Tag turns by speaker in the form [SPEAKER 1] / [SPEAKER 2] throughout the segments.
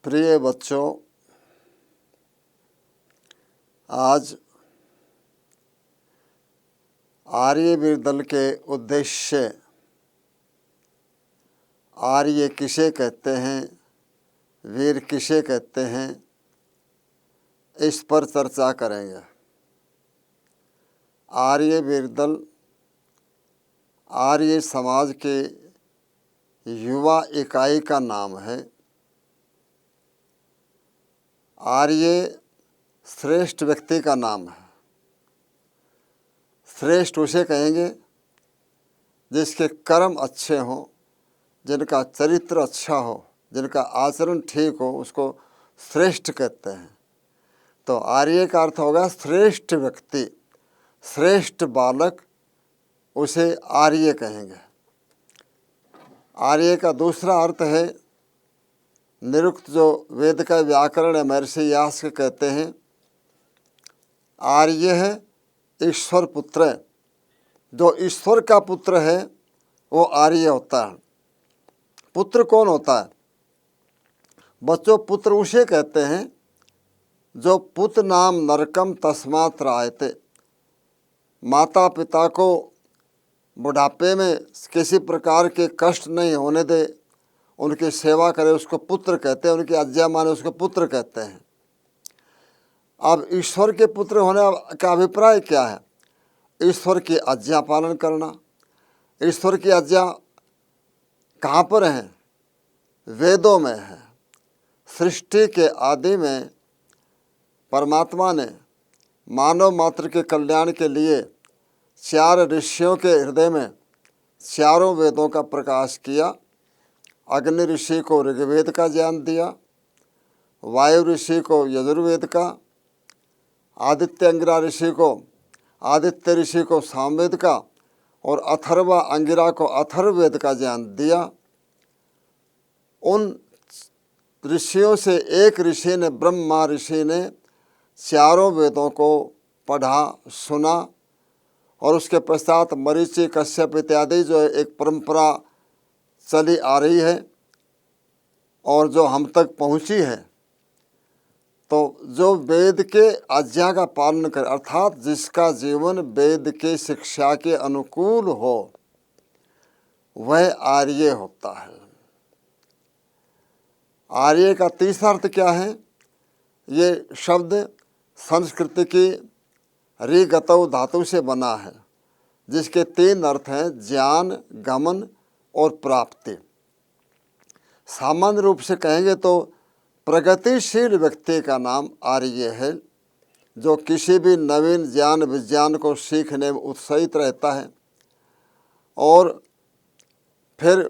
[SPEAKER 1] प्रिय बच्चों, आज आर्यवीर दल के उद्देश्य आर्य किसे कहते हैं, वीर किसे कहते हैं, इस पर चर्चा करेंगे। आर्यवीर दल आर्य समाज के युवा इकाई का नाम है। आर्य श्रेष्ठ व्यक्ति का नाम है। श्रेष्ठ उसे कहेंगे जिसके कर्म अच्छे हों, जिनका चरित्र अच्छा हो, जिनका आचरण ठीक हो, उसको श्रेष्ठ कहते हैं। तो आर्य का अर्थ होगा श्रेष्ठ व्यक्ति, श्रेष्ठ बालक, उसे आर्य कहेंगे। आर्य का दूसरा अर्थ है निरुक्त, जो वेद का व्याकरण है, महर्षि व्यास के कहते हैं आर्य है ईश्वर पुत्र है। जो ईश्वर का पुत्र है वो आर्य होता है। पुत्र कौन होता है बच्चों? पुत्र उसे कहते हैं जो पुत नाम नरकम तस्मात् रायते, माता पिता को बुढ़ापे में किसी प्रकार के कष्ट नहीं होने दे, उनकी सेवा करे, उसको पुत्र कहते हैं। उनकी आज्ञा माने, उसको पुत्र कहते हैं। अब ईश्वर के पुत्र होने का अभिप्राय क्या है? ईश्वर की आज्ञा पालन करना। ईश्वर की आज्ञा कहाँ पर है? वेदों में है। सृष्टि के आदि में परमात्मा ने मानव मात्र के कल्याण के लिए 4 ऋषियों के हृदय में चारों वेदों का प्रकाश किया। अग्नि ऋषि को ऋग्वेद का ज्ञान दिया, वायु ऋषि को यजुर्वेद का, आदित्य अंगिरा ऋषि को सामवेद का, और अथर्व अंगिरा को अथर्ववेद का ज्ञान दिया। उन ऋषियों से एक ऋषि ने, ब्रह्मा ऋषि ने, चारों वेदों को पढ़ा, सुना, और उसके पश्चात मरीचि, कश्यप इत्यादि जो एक परंपरा चली आ रही है और जो हम तक पहुंची है। तो जो वेद के आज्ञा का पालन करे, अर्थात जिसका जीवन वेद के शिक्षा के अनुकूल हो, वह आर्य होता है। आर्य का तीसरा अर्थ क्या है? ये शब्द संस्कृत की ऋगतौ धातु से बना है, जिसके 3 अर्थ हैं, ज्ञान, गमन और प्राप्ति। सामान्य रूप से कहेंगे तो प्रगतिशील व्यक्ति का नाम आर्य है, जो किसी भी नवीन ज्ञान विज्ञान को सीखने में उत्साहित रहता है और फिर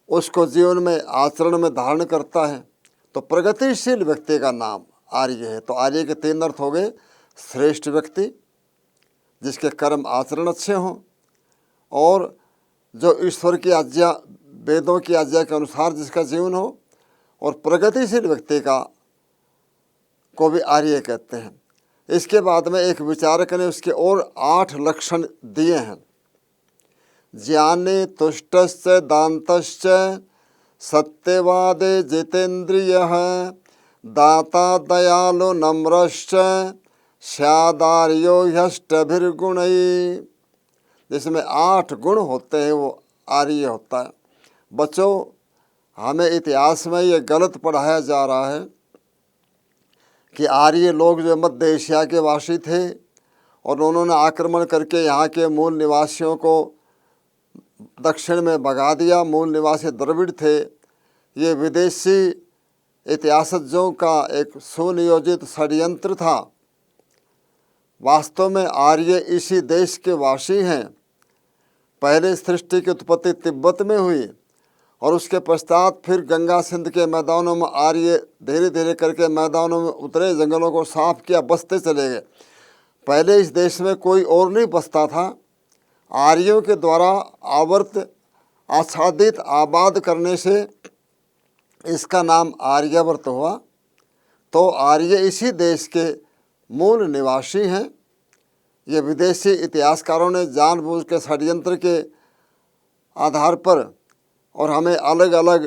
[SPEAKER 1] उसको जीवन में आचरण में धारण करता है। तो प्रगतिशील व्यक्ति का नाम आर्य है। तो आर्य के 3 अर्थ हो गए, श्रेष्ठ व्यक्ति जिसके कर्म आचरण अच्छे हों, और जो ईश्वर की आज्ञा, वेदों की आज्ञा के अनुसार जिसका जीवन हो, और प्रगतिशील व्यक्ति को भी आर्य कहते हैं। इसके बाद में एक विचारक ने उसके और 8 लक्षण दिए हैं। ज्ञानी तुष्टश्च दान्तश्च सत्यवादे जितेन्द्रियः दाता दयालु नम्रश्च स्यादार्यो ह्यष्टभिर्गुणैः। जिसमें 8 गुण होते हैं वो आर्य होता है। बच्चों, हमें इतिहास में ये गलत पढ़ाया जा रहा है कि आर्य लोग जो मध्य एशिया के वासी थे और उन्होंने आक्रमण करके यहाँ के मूल निवासियों को दक्षिण में भगा दिया। मूल निवासी द्रविड़ थे। ये विदेशी इतिहासज्ञों का एक सुनियोजित षड्यंत्र था। वास्तव में आर्य इसी देश के वासी हैं। पहले सृष्टि की उत्पत्ति तिब्बत में हुई और उसके पश्चात फिर गंगा सिंध के मैदानों में आर्य धीरे धीरे करके मैदानों में उतरे, जंगलों को साफ किया, बसते चले गए। पहले इस देश में कोई और नहीं बसता था। आर्यों के द्वारा आवर्त आच्छादित आबाद करने से इसका नाम आर्यावर्त हुआ। तो आर्य इसी देश के मूल निवासी हैं। ये विदेशी इतिहासकारों ने जानबूझ के षड्यंत्र के आधार पर और हमें अलग अलग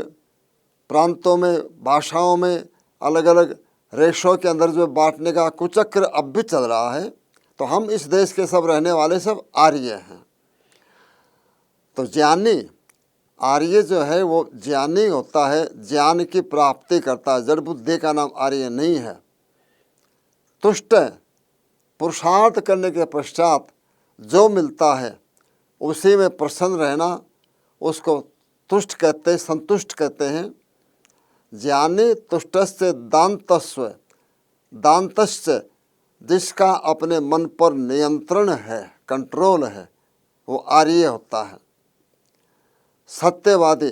[SPEAKER 1] प्रांतों में, भाषाओं में अलग अलग रेशों के अंदर जो बांटने का कुचक्र अब भी चल रहा है, तो हम इस देश के सब रहने वाले सब आर्य हैं। तो ज्ञानी आर्य जो है वो ज्ञानी होता है, ज्ञान की प्राप्ति करता है। जड़ बुद्धि का नाम आर्य नहीं है। तुष्ट पुरुषार्थ करने के पश्चात जो मिलता है उसी में प्रसन्न रहना, उसको तुष्ट कहते, संतुष्ट कहते हैं। ज्ञानी तुष्टस्य दान्तस्व, दान्तस्य जिसका अपने मन पर नियंत्रण है, कंट्रोल है, वो आर्य होता है। सत्यवादी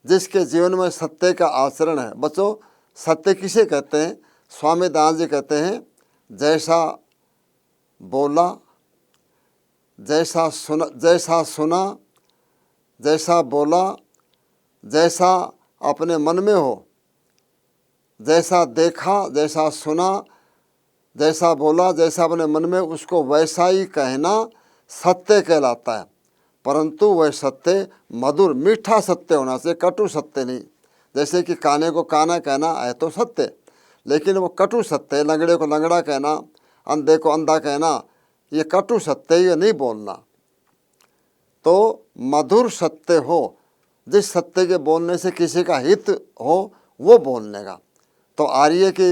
[SPEAKER 1] जिसके जीवन में सत्य का आचरण है। बच्चों, सत्य किसे कहते हैं? स्वामी दयानंद जी कहते हैं, जैसा बोला, जैसा सुना, जैसा बोला, जैसा अपने मन में हो, जैसा देखा, जैसा सुना, जैसा बोला, जैसा अपने मन में, उसको वैसा ही कहना सत्य कहलाता है। परंतु वह सत्य मधुर मीठा सत्य होना चाहिए, कटु सत्य नहीं। जैसे कि काने को काना कहना है तो सत्य, लेकिन वो कटु सत्य है। लंगड़े को लंगड़ा कहना, अंधे को अंधा कहना, ये कटु सत्य, ये नहीं बोलना। तो मधुर सत्य हो, जिस सत्य के बोलने से किसी का हित हो, वो बोलने का। तो आर्य की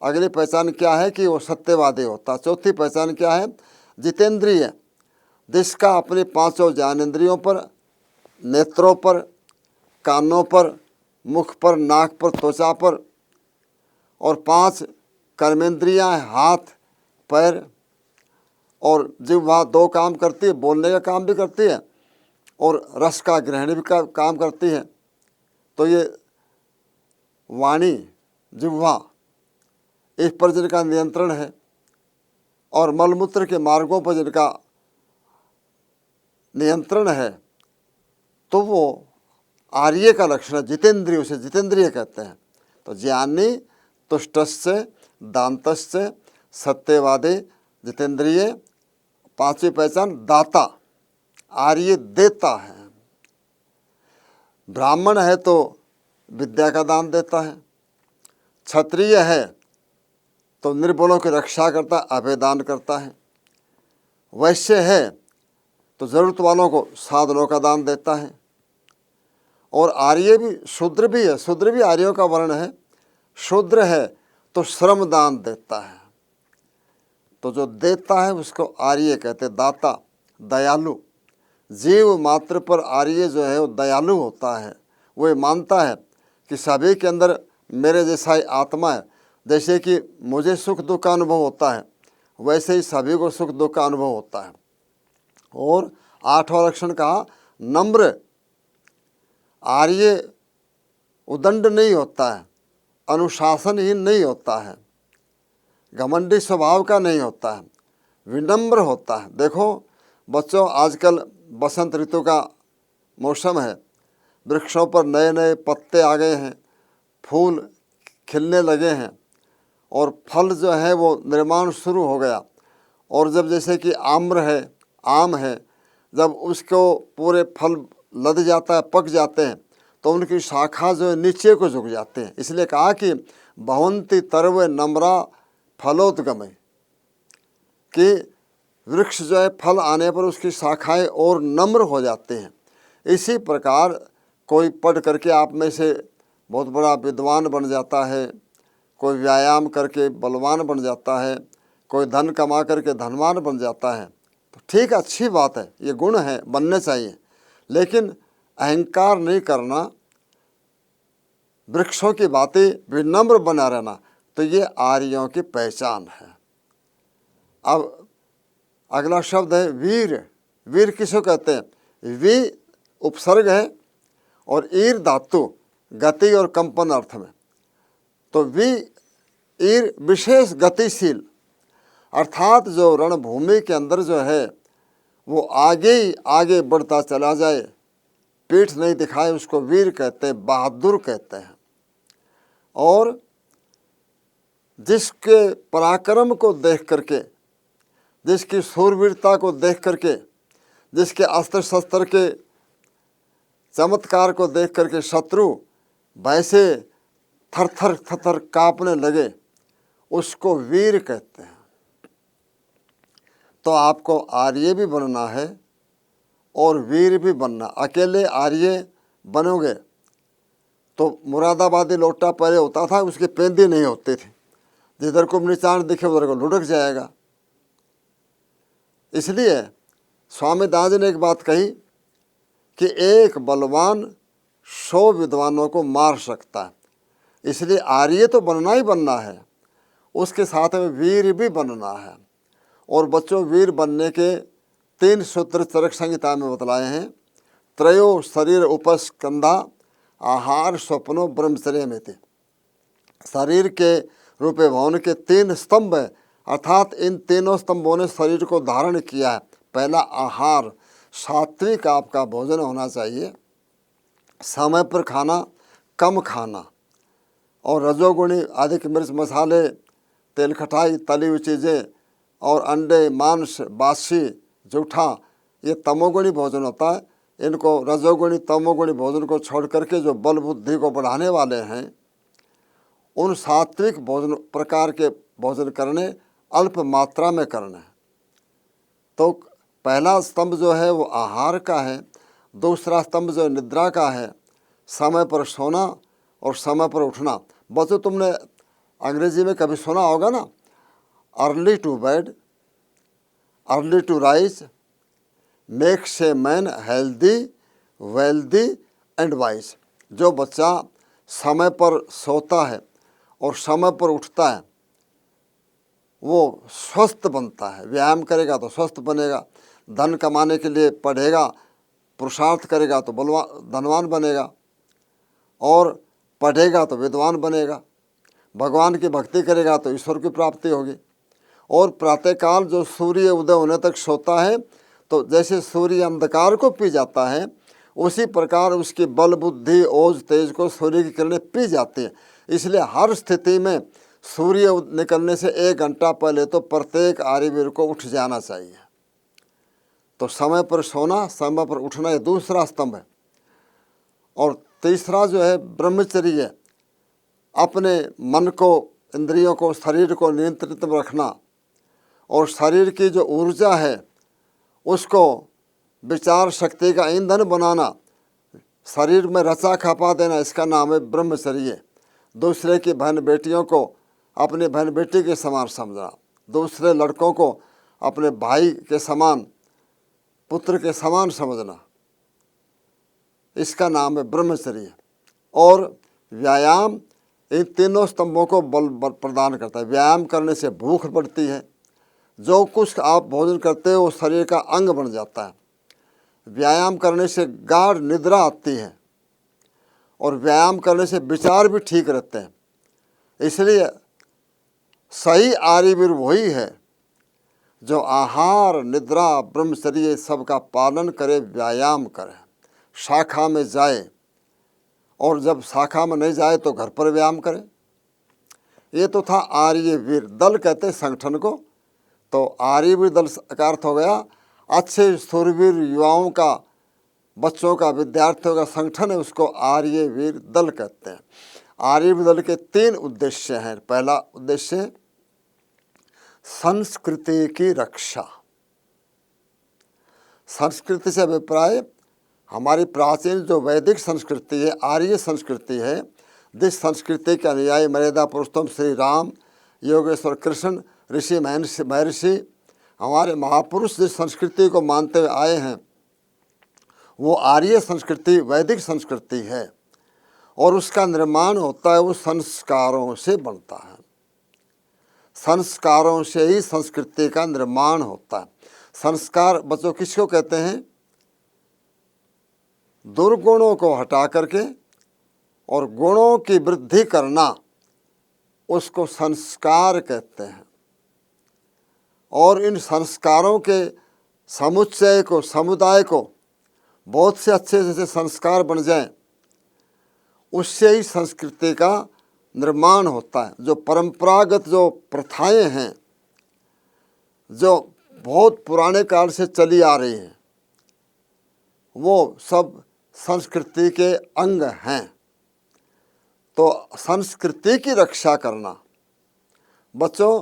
[SPEAKER 1] अगली पहचान क्या है कि वो सत्यवादी होता। चौथी पहचान क्या है? जितेंद्रिय, जिसका अपनी पांचों ज्ञानेंद्रियों पर, नेत्रों पर, कानों पर, मुख पर, नाक पर, त्वचा पर, और 5 कर्मेंद्रियां, हाथ, पैर और जिह्वा 2 काम करती है, बोलने का काम भी करती है और रस का ग्रहण भी काम करती है। तो ये वाणी, जिह्वा, इस पर जिनका नियंत्रण है और मलमूत्र के मार्गों पर जिनका नियंत्रण है, तो वो आर्य का लक्षण है। जितेंद्रिय, उसे जितेंद्रिय कहते हैं। तो ज्ञानी तुष्टस्य दान्तस्य सत्यवादी जितेंद्रिय। 5वीं पहचान दाता, आर्य देता है। ब्राह्मण है तो विद्या का दान देता है, क्षत्रिय है तो निर्बलों की रक्षा करता है, अभय दान करता है, वैश्य है तो ज़रूरत वालों को साधनों का दान देता है, और आर्य भी, शूद्र भी है, शूद्र भी आर्यों का वर्ण है। शूद्र है तो श्रम दान देता है। तो जो देता है उसको आर्य कहते, दाता, दयालु। जीव मात्र पर आर्य जो है वो दयालु होता है। वो ये मानता है कि सभी के अंदर मेरे जैसा ही आत्मा है। जैसे कि मुझे सुख दुख का अनुभव होता है, वैसे ही सभी को सुख दुख का अनुभव होता है। और 8वां लक्षण कहा नम्र। आर्य उदंड नहीं होता है, अनुशासनहीन नहीं होता है, घमंडी स्वभाव का नहीं होता है, विनम्र होता है। देखो बच्चों, आजकल बसंत ऋतु का मौसम है, वृक्षों पर नए नए पत्ते आ गए हैं, फूल खिलने लगे हैं और फल जो है वो निर्माण शुरू हो गया। और जब जैसे कि आम्र है, आम है, जब उसको पूरे फल लद जाता है, पक जाते हैं, तो उनकी शाखा जो है नीचे को झुक जाते हैं। इसलिए कहा कि भवंती तरवे नम्रा फलोदगमे, कि वृक्ष जो है फल आने पर उसकी शाखाएं और नम्र हो जाते हैं। इसी प्रकार कोई पढ़ करके आप में से बहुत बड़ा विद्वान बन जाता है, कोई व्यायाम करके बलवान बन जाता है, कोई धन कमा करके धनवान बन जाता है। तो ठीक, अच्छी बात है, ये गुण है, बनने चाहिए। लेकिन अहंकार नहीं करना, वृक्षों की बातें, विनम्र बना रहना, तो ये आर्यों की पहचान है। अब अगला शब्द है वीर। वीर किसको कहते हैं? वी उपसर्ग है और ईर धातु, गति और कंपन अर्थ में। तो वी ईर विशेष गतिशील, अर्थात जो रणभूमि के अंदर जो है वो आगे ही आगे बढ़ता चला जाए, पीठ नहीं दिखाए, उसको वीर कहते हैं, बहादुर कहते हैं। और जिसके पराक्रम को देख करके, जिसकी शूरवीरता को देख करके, जिसके अस्त्र शस्त्र के चमत्कार को देख करके शत्रु वैसे थर थर थर कांपने लगे, उसको वीर कहते हैं। तो आपको आर्य भी बनना है और वीर भी बनना। अकेले आर्य बनोगे तो मुरादाबादी लोटा पहले होता था, उसके पेंदे नहीं होते थे, जिधर को निशान दिखे उधर को लुढ़क जाएगा। इसलिए स्वामी दास ने एक बात कही कि एक बलवान 100 विद्वानों को मार सकता है। इसलिए आर्य तो बनना ही बनना है, उसके साथ में वीर भी बनना है। और बच्चों, वीर बनने के 3 सूत्र चरक संहिता में बतलाए हैं। त्रयो शरीर उपस्कंधा आहार स्वप्नो ब्रह्मचर्य में थे। शरीर के रूपे भवन के 3 स्तंभ है, अर्थात इन तीनों स्तंभों ने शरीर को धारण किया है। पहला आहार, सात्विक आपका भोजन होना चाहिए, समय पर खाना, कम खाना, और रजोगुणी अधिक मिर्च मसाले, तेल खटाई, तली हुई चीज़ें और अंडे मांस बासी जूठा, ये तमोगुणी भोजन होता है। इनको रजोगुणी तमोगुणी भोजन को छोड़ करके जो बल बुद्धि को बढ़ाने वाले हैं, उन सात्विक भोजन प्रकार के भोजन करने, अल्प मात्रा में करना है। तो पहला स्तंभ जो है वो आहार का है, दूसरा स्तंभ जो निद्रा का है, समय पर सोना और समय पर उठना। बच्चों, तुमने अंग्रेजी में कभी सुना होगा ना, early to bed early to rise makes a man healthy wealthy and wise. जो बच्चा समय पर सोता है और समय पर उठता है वो स्वस्थ बनता है। व्यायाम करेगा तो स्वस्थ बनेगा, धन कमाने के लिए पढ़ेगा, पुरुषार्थ करेगा तो धनवान बनेगा, और पढ़ेगा तो विद्वान बनेगा, भगवान की भक्ति करेगा तो ईश्वर की प्राप्ति होगी। और प्रातःकाल जो सूर्य उदय होने तक सोता है, तो जैसे सूर्य अंधकार को पी जाता है, उसी प्रकार उसकी बल बुद्धि ओज तेज को सूर्य की किरणें पी जाती हैं। इसलिए हर स्थिति में सूर्य निकलने से 1 घंटा पहले तो प्रत्येक आर्यवीर को उठ जाना चाहिए। तो समय पर सोना, समय पर उठना, ये दूसरा स्तंभ है। और तीसरा जो है ब्रह्मचर्य, अपने मन को, इंद्रियों को, शरीर को नियंत्रित में रखना, और शरीर की जो ऊर्जा है उसको विचार शक्ति का ईंधन बनाना, शरीर में रचा खपा देना, इसका नाम है ब्रह्मचर्य। दूसरे की बहन बेटियों को अपनी बहन बेटी के समान समझना, दूसरे लड़कों को अपने भाई के समान, पुत्र के समान समझना, इसका नाम है ब्रह्मचर्य। और व्यायाम इन तीनों स्तंभों को बल प्रदान करता है। व्यायाम करने से भूख बढ़ती है, जो कुछ आप भोजन करते हो वो शरीर का अंग बन जाता है। व्यायाम करने से गाढ़ निद्रा आती है, और व्यायाम करने से विचार भी ठीक रहते हैं। इसलिए सही आर्यवीर वही है जो आहार, निद्रा, ब्रह्मचर्य सबका पालन करे, व्यायाम करे, शाखा में जाए, और जब शाखा में नहीं जाए तो घर पर व्यायाम करे। ये तो था आर्यवीर दल, कहते हैं संगठन को। तो आर्यवीर दल का अर्थ हो गया अच्छे शूरवीर युवाओं का, बच्चों का, विद्यार्थियों का संगठन है, उसको आर्यवीर दल कहते हैं। आर्यवीर दल के 3 उद्देश्य हैं। पहला उद्देश्य संस्कृति की रक्षा। संस्कृति से अभिप्राय हमारी प्राचीन जो वैदिक संस्कृति है, आर्य संस्कृति है, जिस संस्कृति के अनुयायी मर्यादा पुरुषोत्तम श्री राम, योगेश्वर कृष्ण, ऋषि महर्षि, हमारे महापुरुष जिस संस्कृति को मानते हुए आए हैं, वो आर्य संस्कृति, वैदिक संस्कृति है। और उसका निर्माण होता है वो संस्कारों से बनता है। संस्कारों से ही संस्कृति का निर्माण होता है। संस्कार बच्चों किसको कहते हैं? दुर्गुणों को हटा करके और गुणों की वृद्धि करना, उसको संस्कार कहते हैं। और इन संस्कारों के समुच्चय को, समुदाय को बहुत से अच्छे जैसे संस्कार बन जाएं, उससे ही संस्कृति का निर्माण होता है। जो परंपरागत जो प्रथाएं हैं, जो बहुत पुराने काल से चली आ रही हैं, वो सब संस्कृति के अंग हैं। तो संस्कृति की रक्षा करना। बच्चों,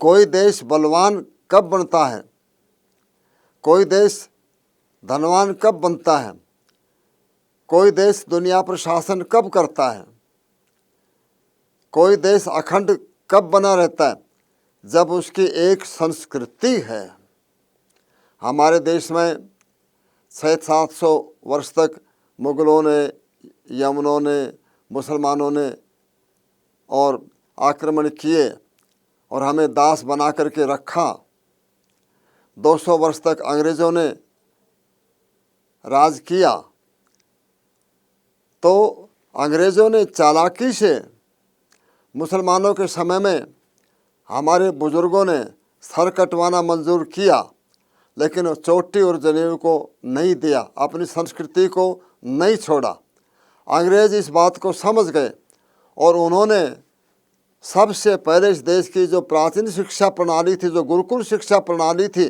[SPEAKER 1] कोई देश बलवान कब बनता है, कोई देश धनवान कब बनता है, कोई देश दुनिया पर शासन कब करता है, कोई देश अखंड कब बना रहता है, जब उसकी एक संस्कृति है। हमारे देश में 600-700 वर्ष तक मुगलों ने, यमनों ने, मुसलमानों ने और आक्रमण किए और हमें दास बना करके रखा। 200 वर्ष तक अंग्रेज़ों ने राज किया। तो अंग्रेज़ों ने चालाकी से मुसलमानों के समय में हमारे बुज़ुर्गों ने सर कटवाना मंजूर किया, लेकिन चोटी और जनेऊ को नहीं दिया, अपनी संस्कृति को नहीं छोड़ा। अंग्रेज़ इस बात को समझ गए और उन्होंने सबसे पहले इस देश की जो प्राचीन शिक्षा प्रणाली थी, जो गुरुकुल शिक्षा प्रणाली थी,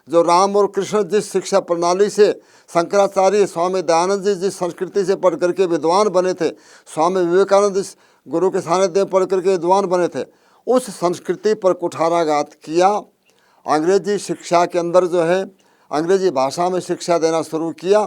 [SPEAKER 1] जो राम और कृष्ण जिस शिक्षा प्रणाली से, शंकराचार्य, स्वामी दयानंद जी जिस संस्कृति से पढ़ करके विद्वान बने थे, स्वामी विवेकानंद जिस गुरु के सानिध्य में पढ़ करके विद्वान बने थे, उस संस्कृति पर कुठाराघात किया। अंग्रेजी शिक्षा के अंदर जो है अंग्रेजी भाषा में शिक्षा देना शुरू किया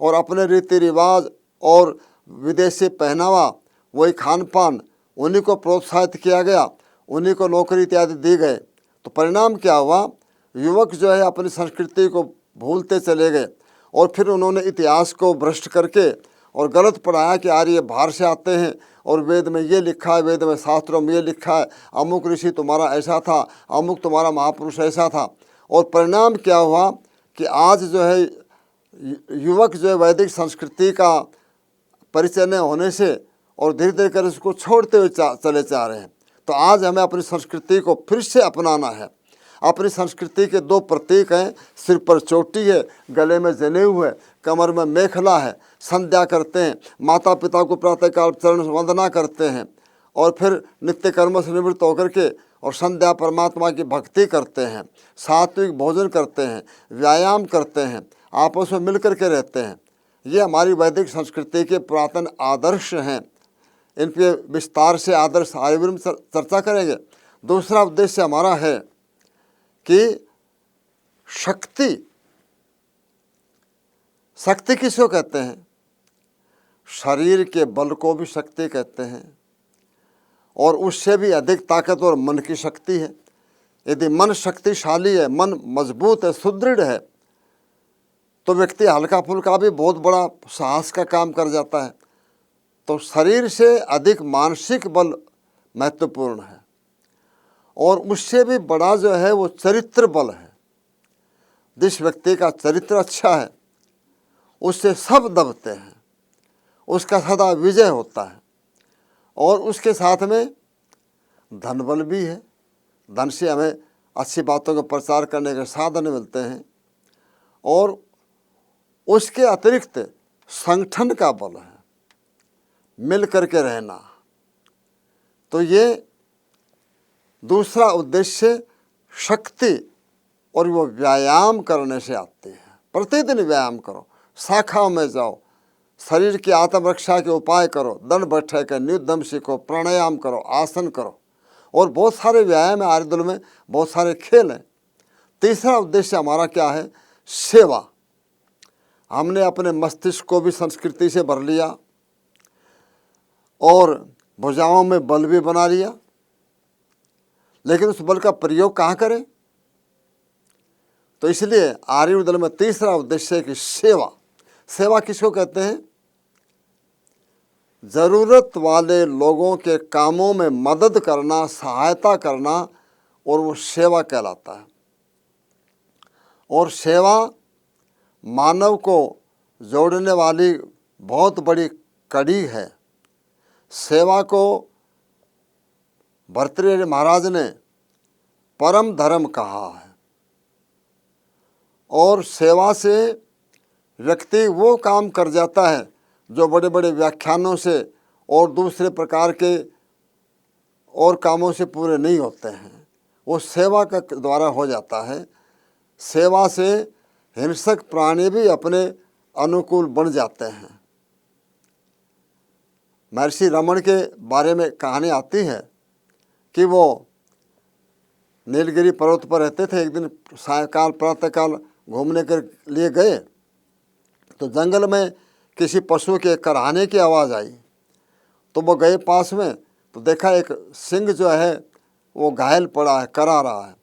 [SPEAKER 1] और अपने रीति रिवाज और विदेशी पहनावा, वही खान पान, उन्हीं को प्रोत्साहित किया गया, उन्हीं को नौकरी इत्यादि दी गए। तो परिणाम क्या हुआ, युवक जो है अपनी संस्कृति को भूलते चले गए और फिर उन्होंने इतिहास को भ्रष्ट करके और गलत पढ़ाया कि यार ये बाहर से आते हैं और वेद में ये लिखा है, वेद में शास्त्रों में ये लिखा है, अमुक ऋषि तुम्हारा ऐसा था, अमुक तुम्हारा महापुरुष ऐसा था। और परिणाम क्या हुआ कि आज जो है युवक जो है वैदिक संस्कृति का परिचय न होने से और धीरे धीरे कर उसको छोड़ते हुए चले जा रहे हैं। तो आज हमें अपनी संस्कृति को फिर से अपनाना है। अपनी संस्कृति के दो प्रतीक हैं, सिर पर चोटी है, गले में जनेऊ है, कमर में मेखला है, संध्या करते हैं, माता पिता को प्रातःकाल चरण वंदना करते हैं और फिर नित्य कर्म से निवृत्त होकर के और संध्या परमात्मा की भक्ति करते हैं, सात्विक भोजन करते हैं, व्यायाम करते हैं, आपस में मिल करके रहते हैं। ये हमारी वैदिक संस्कृति के पुरातन आदर्श हैं। इन पे विस्तार से आदर्श आयुर्वेद में चर्चा करेंगे। दूसरा उद्देश्य हमारा है कि शक्ति किसको कहते हैं? शरीर के बल को भी शक्ति कहते हैं और उससे भी अधिक ताकतवर मन की शक्ति है। यदि मन शक्तिशाली है, मन मजबूत है, सुदृढ़ है, तो व्यक्ति हल्का फुल्का भी बहुत बड़ा साहस का काम कर जाता है। तो शरीर से अधिक मानसिक बल महत्वपूर्ण है और उससे भी बड़ा जो है वो चरित्र बल है। जिस व्यक्ति का चरित्र अच्छा है उससे सब दबते हैं, उसका सदा विजय होता है और उसके साथ में धन बल भी है। धन से हमें अच्छी बातों का प्रचार करने के साधन मिलते हैं और उसके अतिरिक्त संगठन का बल है, मिल करके रहना। तो ये दूसरा उद्देश्य शक्ति और वो व्यायाम करने से आते हैं। प्रतिदिन व्यायाम करो, शाखाओं में जाओ, शरीर की आत्मरक्षा के उपाय करो, दंड बैठक, नियुद्धम सीखो, प्राणायाम करो, आसन करो और बहुत सारे व्यायाम है। आयुर्वेद में बहुत सारे खेल हैं। तीसरा उद्देश्य हमारा क्या है? सेवा। हमने अपने मस्तिष्क को भी संस्कृति से भर लिया और भुजाओं में बल भी बना लिया, लेकिन उस बल का प्रयोग कहाँ करें? तो इसलिए आयुर्वेद में तीसरा उद्देश्य है कि सेवा। सेवा किसको कहते हैं? जरूरत वाले लोगों के कामों में मदद करना, सहायता करना, और वो सेवा कहलाता है। और सेवा मानव को जोड़ने वाली बहुत बड़ी कड़ी है। सेवा को भर्तृहरि महाराज ने परम धर्म कहा है और सेवा से व्यक्ति वो काम कर जाता है जो बड़े बड़े व्याख्यानों से और दूसरे प्रकार के और कामों से पूरे नहीं होते हैं, वो सेवा के द्वारा हो जाता है। सेवा से हिंसक प्राणी भी अपने अनुकूल बन जाते हैं। महर्षि रमन के बारे में कहानी आती है कि वो नीलगिरी पर्वत पर रहते थे। एक दिन सायंकाल प्रातःकाल घूमने के लिए गए तो जंगल में किसी पशु के कराहने की आवाज़ आई। तो वो गए पास में तो देखा एक सिंह जो है वो घायल पड़ा है, करा रहा है।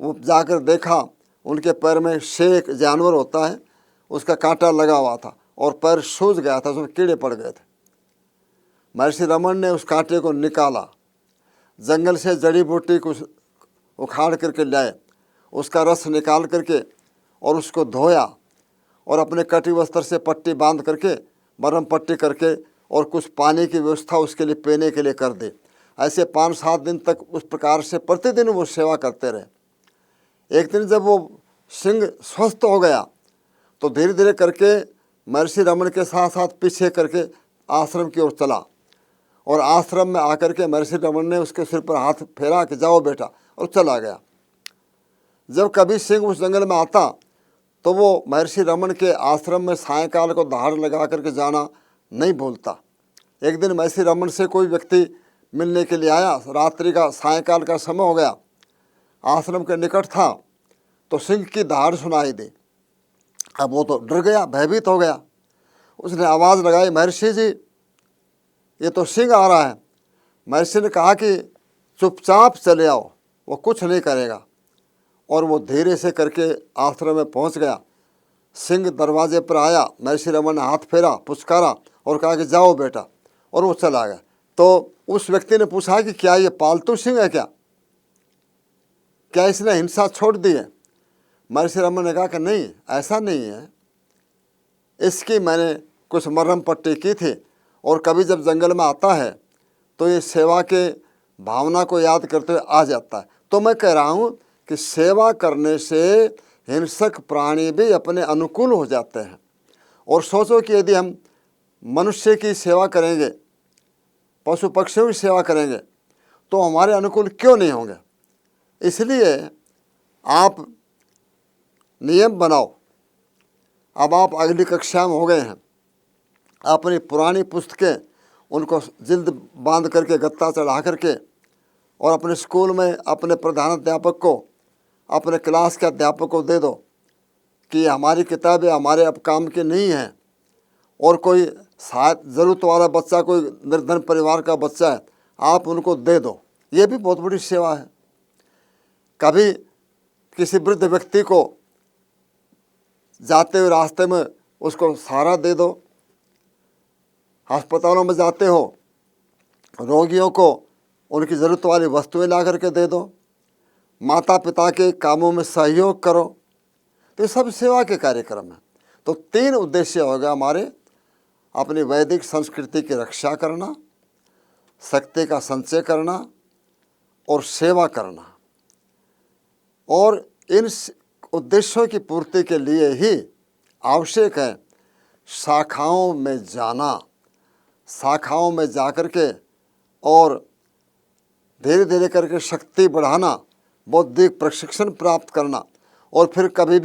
[SPEAKER 1] वो जाकर देखा, उनके पैर में शेर जानवर होता है उसका कांटा लगा हुआ था और पैर सूज गया था, उसमें कीड़े पड़ गए थे। महर्षि रमन ने उस कांटे को निकाला, जंगल से जड़ी बूटी कुछ उखाड़ करके लाए, उसका रस निकाल करके और उसको धोया और अपने कटी वस्त्र से पट्टी बांध करके मरहम पट्टी करके और कुछ पानी की व्यवस्था उसके लिए पीने के लिए कर दी। ऐसे 5-7 दिन तक उस प्रकार से प्रतिदिन वो सेवा करते रहे। एक दिन जब वो सिंह स्वस्थ हो गया तो धीरे धीरे करके महर्षि रमन के साथ साथ पीछे करके आश्रम की ओर चला और आश्रम में आकर के महर्षि रमन ने उसके सिर पर हाथ फेरा कि जाओ बेटा, और चला गया। जब कभी सिंह उस जंगल में आता तो वो महर्षि रमन के आश्रम में सायंकाल को दहाड़ लगा करके जाना नहीं भूलता। एक दिन महर्षि रमन से कोई व्यक्ति मिलने के लिए आया, रात्रि का सायंकाल का समय हो गया, आश्रम के निकट था, तो सिंह की दहाड़ सुनाई दी। अब वो तो डर गया, भयभीत हो गया। उसने आवाज़ लगाई, महर्षि जी ये तो सिंह आ रहा है। महर्षि ने कहा कि चुपचाप चले आओ, वो कुछ नहीं करेगा। और वो धीरे से करके आश्रम में पहुंच गया। सिंह दरवाजे पर आया, महर्षि रमन ने हाथ फेरा, पुचकारा और कहा कि जाओ बेटा, और वो चला गया। तो उस व्यक्ति ने पूछा कि क्या ये पालतू सिंह है, क्या इसने हिंसा छोड़ दी है? महर्षि रमन ने कहा कि नहीं, ऐसा नहीं है, इसकी मैंने कुछ मरहम पट्टी की थी और कभी जब जंगल में आता है तो ये सेवा के भावना को याद करते हुए आ जाता है। तो मैं कह रहा हूँ कि सेवा करने से हिंसक प्राणी भी अपने अनुकूल हो जाते हैं। और सोचो कि यदि हम मनुष्य की सेवा करेंगे, पशु पक्षियों की सेवा करेंगे, तो हमारे अनुकूल क्यों नहीं होंगे? इसलिए आप नियम बनाओ। अब आप अगली कक्षा में हो गए हैं, अपनी पुरानी पुस्तकें उनको जिल्द बांध करके गत्ता चढ़ा करके और अपने स्कूल में अपने प्रधानाध्यापक को, अपने क्लास के अध्यापक को दे दो कि हमारी किताबें हमारे अब काम की नहीं हैं, और कोई शायद ज़रूरत वाला बच्चा, कोई निर्धन परिवार का बच्चा है, आप उनको दे दो। ये भी बहुत बड़ी सेवा है। कभी किसी वृद्ध व्यक्ति को जाते हुए रास्ते में उसको सहारा दे दो। अस्पतालों में जाते हो, रोगियों को उनकी ज़रूरत वाली वस्तुएं ला करके दे दो। माता पिता के कामों में सहयोग करो। तो ये सब सेवा के कार्यक्रम हैं। तो 3 उद्देश्य हो गया हमारे, अपनी वैदिक संस्कृति की रक्षा करना, शक्ति का संचय करना और सेवा करना। और इन उद्देश्यों की पूर्ति के लिए ही आवश्यक है शाखाओं में जाना, शाखाओं में जाकर के और धीरे धीरे करके शक्ति बढ़ाना, बौद्धिक प्रशिक्षण प्राप्त करना। और फिर कभी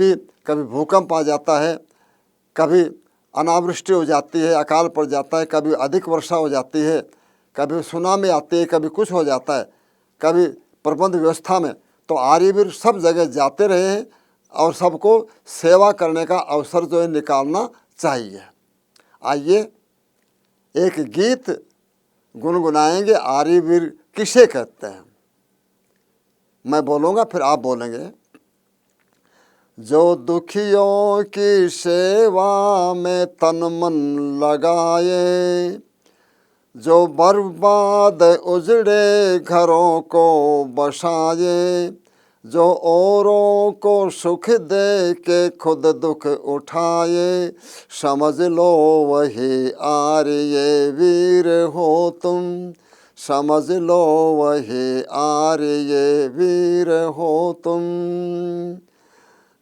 [SPEAKER 1] भूकंप आ जाता है, कभी अनावृष्टि हो जाती है, अकाल पड़ जाता है, कभी अधिक वर्षा हो जाती है, कभी सुनामी आती है, कभी कुछ हो जाता है, कभी प्रबंध व्यवस्था में। तो आर्यवीर सब जगह जाते रहे हैं और सबको सेवा करने का अवसर जो है निकालना चाहिए। आइए एक गीत गुनगुनाएंगे, आर्यवीर किसे कहते हैं। मैं बोलूँगा फिर आप बोलेंगे। जो दुखियों की सेवा में तन मन लगाए, जो बर्बाद उजड़े घरों को बसाए, जो औरों को सुख दे के खुद दुख उठाए, समझ लो वही आर्य वीर हो तुम, समझ लो वही आर्य वीर हो तुम।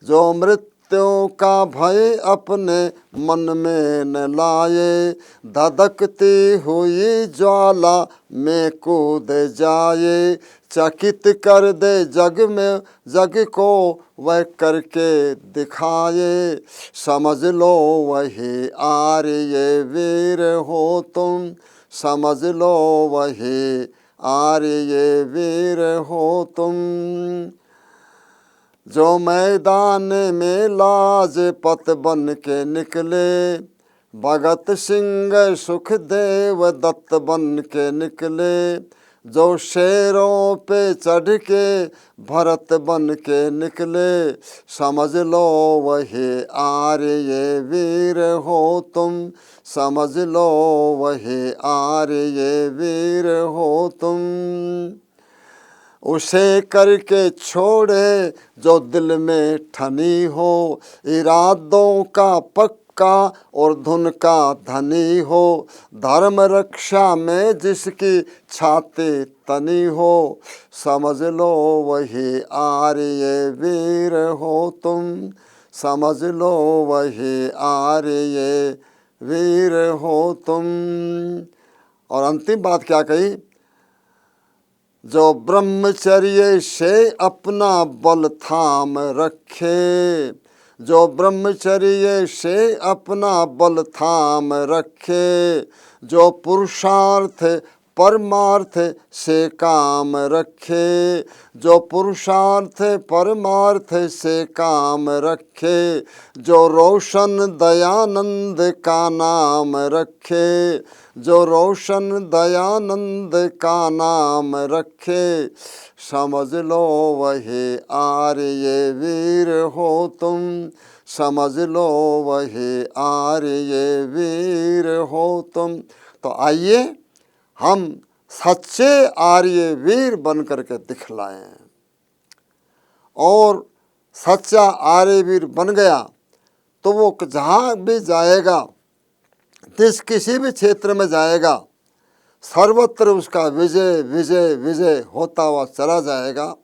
[SPEAKER 1] जो मृत्यु का भय अपने मन में न लाए, धधकती हुई ज्वाला में कूद जाए, चकित कर दे जग में जग को वह करके दिखाए, समझ लो वही आर्य वीर हो तुम, समझ लो वही आर्य वीर हो तुम। जो मैदान में लाजपत बन के निकले, भगत सिंह सुखदेव दत्त बन के निकले। जो शेरों पे चढ़ के भरत बन के निकले, समझ लो वही आर्य वीर हो तुम। समझ लो वही आर्य वीर हो तुम। उसे करके छोड़े जो दिल में ठनी हो, इरादों का पक्का और धुन का धनी हो। धर्म रक्षा में जिसकी छाती तनी हो, समझ लो वही आर्य वीर हो तुम। समझ लो वही आर्य वीर हो तुम। और अंतिम बात क्या कही? जो ब्रह्मचर्य से अपना बल थाम रखे, जो ब्रह्मचर्य से अपना बल थाम रखे। जो पुरुषार्थ परमार्थ से काम रखे, जो पुरुषार्थ परमार्थ से काम रखे। जो रोशन दयानंद का नाम रखे, जो रोशन दयानंद का नाम रखे। समझ लो वही आर्य वीर हो तुम। समझ लो वही आर्य वीर हो तुम। तो आइए हम सच्चे आर्य वीर बन करके दिखलाएं। और सच्चा आर्य वीर बन गया तो वो जहाँ भी जाएगा, किसी भी क्षेत्र में जाएगा, सर्वत्र उसका विजय विजय विजय होता हुआ चला जाएगा।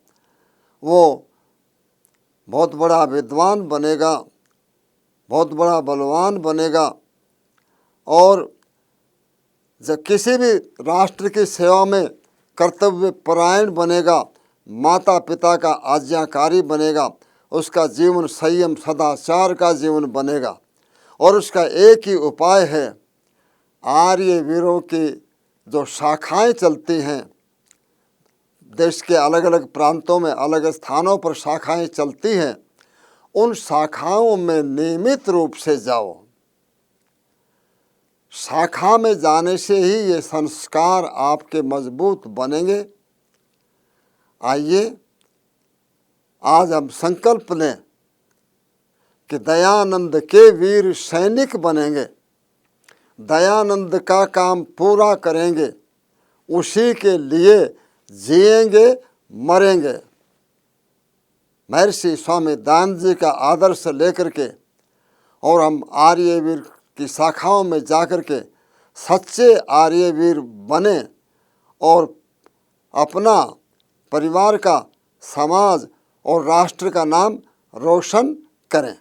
[SPEAKER 1] वो बहुत बड़ा विद्वान बनेगा, बहुत बड़ा बलवान बनेगा। और जब किसी भी राष्ट्र की सेवा में कर्तव्य परायण बनेगा, माता पिता का आज्ञाकारी बनेगा। उसका जीवन संयम सदाचार का जीवन बनेगा। और उसका एक ही उपाय है, आर्य वीरों की जो शाखाएं चलती हैं, देश के अलग अलग प्रांतों में अलग स्थानों पर शाखाएं चलती हैं, उन शाखाओं में नियमित रूप से जाओ। शाखा में जाने से ही ये संस्कार आपके मजबूत बनेंगे। आइए आज हम संकल्प लें कि दयानंद के वीर सैनिक बनेंगे, दयानंद का काम पूरा करेंगे, उसी के लिए जिएंगे मरेंगे। महर्षि स्वामी दयानंद जी का आदर्श लेकर के और हम आर्यवीर की शाखाओं में जाकर के सच्चे आर्यवीर बने और अपना परिवार का, समाज और राष्ट्र का नाम रोशन करें।